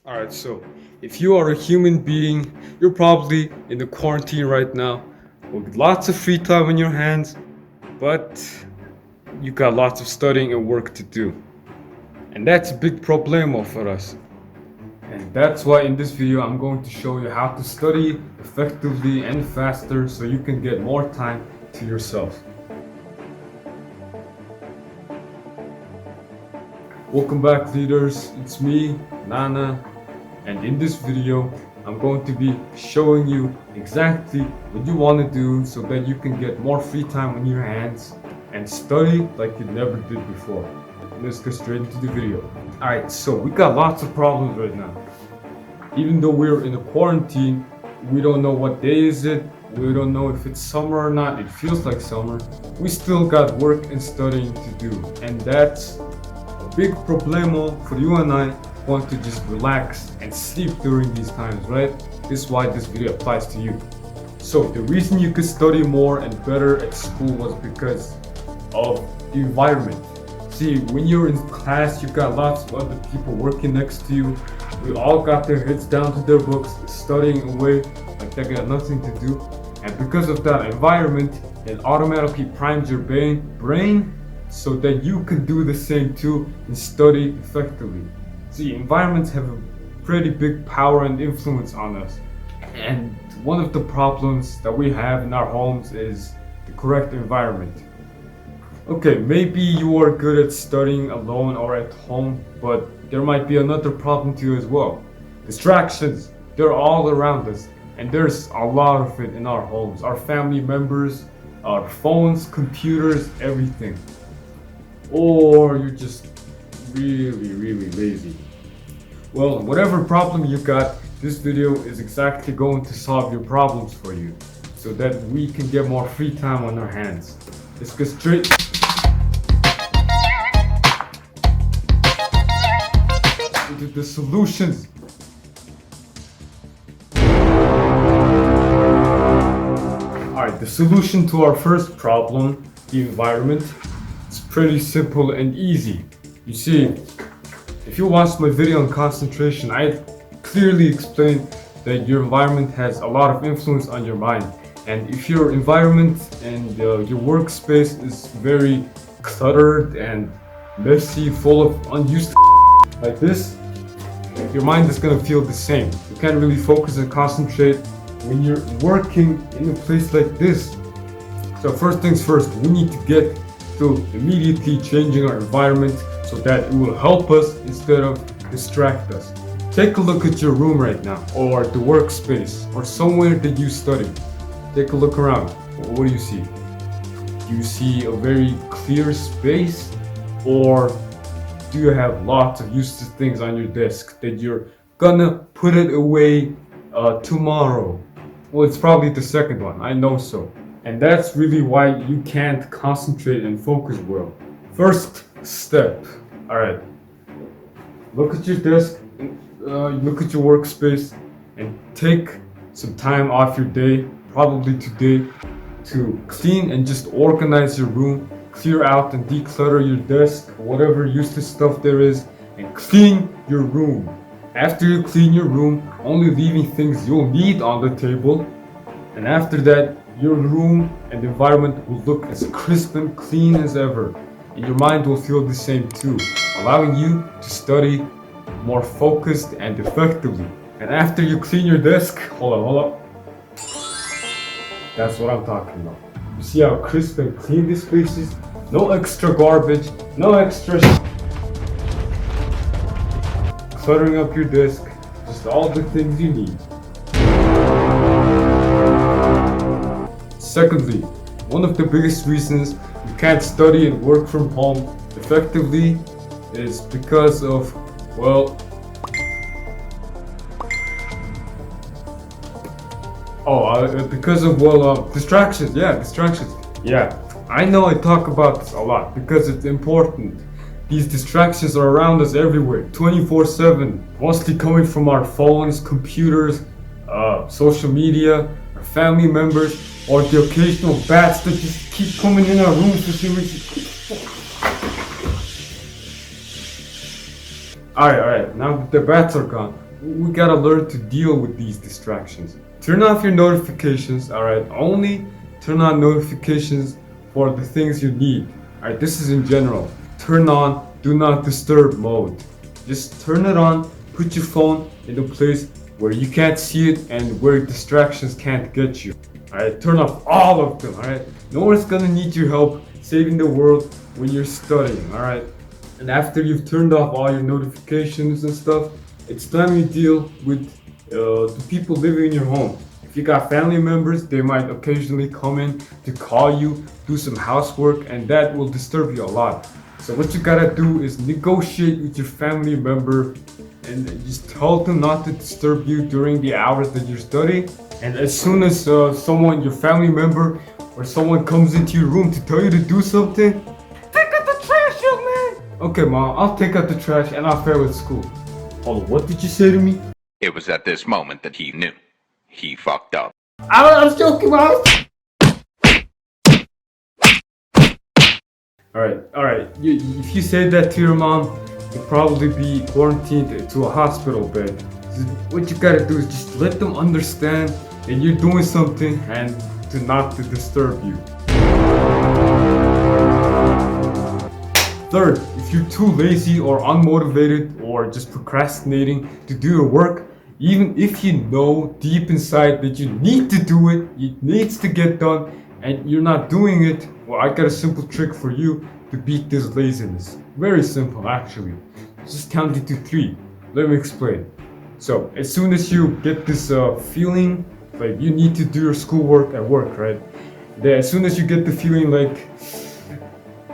Alright, so if you are a human being, you're probably in the quarantine right now with lots of free time on your hands, but you got lots of studying and work to do. And that's a big problemo for us. And that's why in this video I'm going to show you how to study effectively and faster so you can get more time to yourself. Welcome back, leaders. It's me, Nana, and in this video I'm going to be showing you exactly what you want to do so that you can get more free time on your hands and study like you never did before. Let's get straight into the video. Alright, so we got lots of problems right now. Even though we're in a quarantine, we don't know what day is it, we don't know if it's summer or not, it feels like summer. We still got work and studying to do, and that's a big problemo for you and I who want to just relax and sleep during these times, right? This is why this video applies to you. So the reason you could study more and better at school was because of the environment. See, when you're in class, you got lots of other people working next to you. We all got their heads down to their books, studying away like they got nothing to do. And because of that environment, it automatically primes your brain so that you can do the same too and study effectively. See, environments have a pretty big power and influence on us. And one of the problems that we have in our homes is the correct environment. Okay, maybe you are good at studying alone or at home, but there might be another problem to you as well. Distractions, they're all around us, and there's a lot of it in our homes. Our family members, our phones, computers, everything. Or you're just really lazy. Well, whatever problem you got, this video is exactly going to solve your problems for you, so that we can get more free time on our hands. Let's get straight into the solutions. Alright, the solution to our first problem, the environment, is pretty simple and easy. You see, if you watched my video on concentration, I clearly explained that your environment has a lot of influence on your mind. And if your environment and your workspace is very cluttered and messy, full of unused like this, your mind is gonna feel the same. You can't really focus and concentrate when you're working in a place like this. So first things first, we need to get to immediately changing our environment so that it will help us instead of distract us. Take a look at your room right now, or the workspace, or somewhere that you study. Take a look around. What do you see? Do you see a very clear space, or do you have lots of useless things on your desk that you're gonna put it away tomorrow? Well, it's probably the second one, I know so. And that's really why you can't concentrate and focus well. First step, alright, look at your desk, look at your workspace, and take some time off your day, probably today, to clean and just organize your room, clear out and declutter your desk, whatever useless stuff there is, and clean your room. After you clean your room, only leaving things you'll need on the table, and after that, your room and environment will look as crisp and clean as ever, and your mind will feel the same too, allowing you to study more focused and effectively. And after you clean your desk, hold up. That's what I'm talking about. You see how crisp and clean this place is? No extra garbage, no extra cluttering up your desk, just all the things you need. Secondly, one of the biggest reasons you can't study and work from home effectively is because of, well, distractions. Yeah, distractions. Yeah, I know I talk about this a lot because it's important. These distractions are around us everywhere, 24/7, mostly coming from our phones, computers, social media, our family members, or the occasional bats that just keep coming in our rooms to see what Alright, now that the bats are gone, we gotta learn to deal with these distractions. Turn off your notifications, alright? Only turn on notifications for the things you need. Alright, this is in general. Turn on do not disturb mode. Just turn it on, put your phone in a place where you can't see it and where distractions can't get you. Alright, turn off all of them, alright? No one's gonna need your help saving the world when you're studying, alright? And after you've turned off all your notifications and stuff, it's time you deal with the people living in your home. If you got family members, they might occasionally come in to call you, do some housework, and that will disturb you a lot. So what you gotta do is negotiate with your family member and just tell them not to disturb you during the hours that you're studying. And as soon as someone, your family member or someone comes into your room to tell you to do something, take out the trash, young man! Okay, Mom, I'll take out the trash and I'll fail at school. Oh, what did you say to me? It was at this moment that he knew. He fucked up. I was joking, Mom! Alright. If you say that to your mom, you'll probably be quarantined to a hospital bed. So what you gotta do is just let them understand that you're doing something and to not to disturb you. Third, if you're too lazy or unmotivated or just procrastinating to do your work, even if you know deep inside that you need to do it, it needs to get done, and you're not doing it, well, I got a simple trick for you to beat this laziness. Very simple, actually. Just count it to 3. Let me explain. So, as soon as you get this feeling, like you need to do your schoolwork at work, right? Then as soon as you get the feeling like,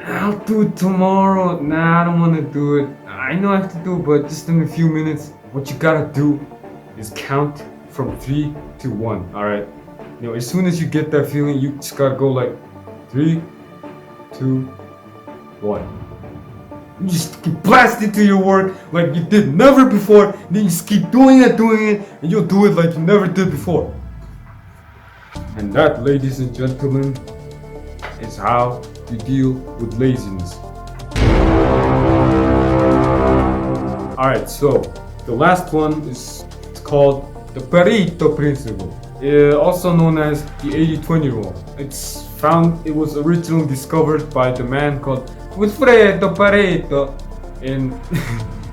I'll do it tomorrow. Nah, I don't want to do it. I know I have to do it, but just in a few minutes. What you gotta do is count from 3 to 1, alright? You know, as soon as you get that feeling, you just gotta go like 3, 2, 1. You just keep blasting to your work like you did never before. Then you just keep doing it, and you'll do it like you never did before. And that, ladies and gentlemen, is how you deal with laziness. Alright, so the last one is called the Pareto Principle, also known as the 80-20 rule. It was originally discovered by the man called Wilfredo Pareto in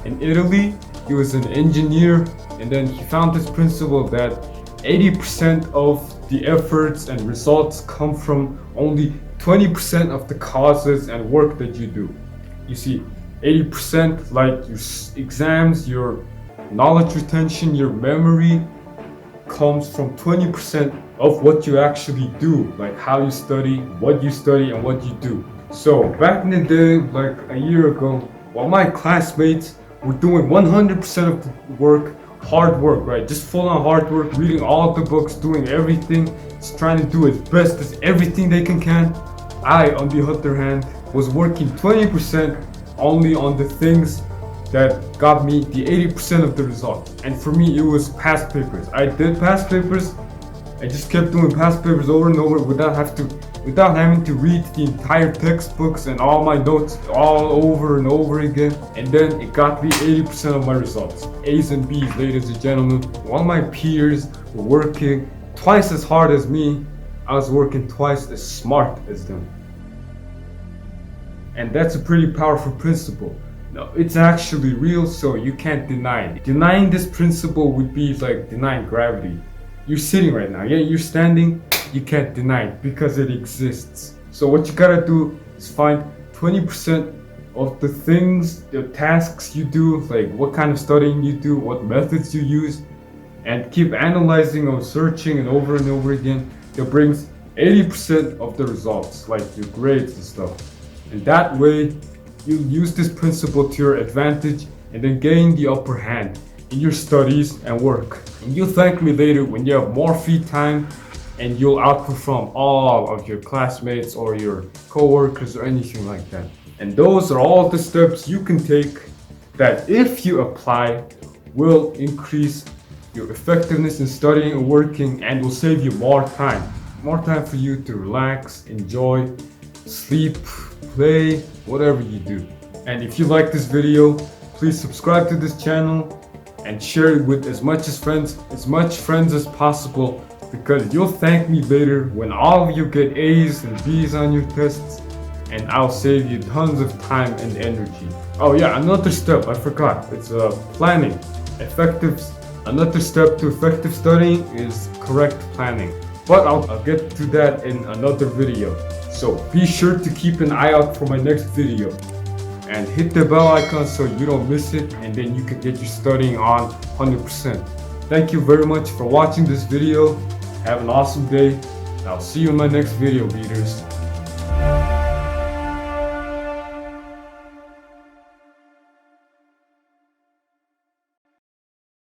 in Italy. He was an engineer, and then he found this principle that 80% of the efforts and results come from only 20% of the causes and work that you do. You see, 80% like your exams, your knowledge retention, your memory comes from 20% of what you actually do, like how you study, what you study, and what you do. So back in the day, like a year ago, while my classmates were doing 100% of the work, hard work, right? Just full on hard work, reading all the books, doing everything, just trying to do as best as everything they can. I, on the other hand, was working 20% only on the things that got me the 80% of the result. And for me, it was past papers. I did past papers. I just kept doing past papers over and over without having to read the entire textbooks and all my notes all over and over again. And then it got me 80% of my results. A's and B's, ladies and gentlemen. While my peers were working twice as hard as me, I was working twice as smart as them. And that's a pretty powerful principle. No, it's actually real, so you can't deny it. Denying this principle would be like denying gravity. You're sitting right now, yeah, you're standing, you can't deny it because it exists. So what you gotta do is find 20% of the things, the tasks you do, like what kind of studying you do, what methods you use, and keep analyzing or searching and over again. That brings 80% of the results, like your grades and stuff. And that way, you'll use this principle to your advantage and then gain the upper hand in your studies and work. And you'll thank me later when you have more free time and you'll outperform all of your classmates or your co-workers or anything like that. And those are all the steps you can take that, if you apply, will increase your effectiveness in studying and working and will save you more time. More time for you to relax, enjoy, sleep, play, whatever you do. And if you like this video, please subscribe to this channel and share it with as much friends as possible, because you'll thank me later when all of you get A's and B's on your tests, and I'll save you tons of time and energy. Oh yeah, another step I forgot. It's planning. Another step to effective studying is correct planning. But I'll get to that in another video. So be sure to keep an eye out for my next video. And hit the bell icon so you don't miss it, and then you can get your studying on 100%. Thank you very much for watching this video. Have an awesome day. I'll see you in my next video, readers.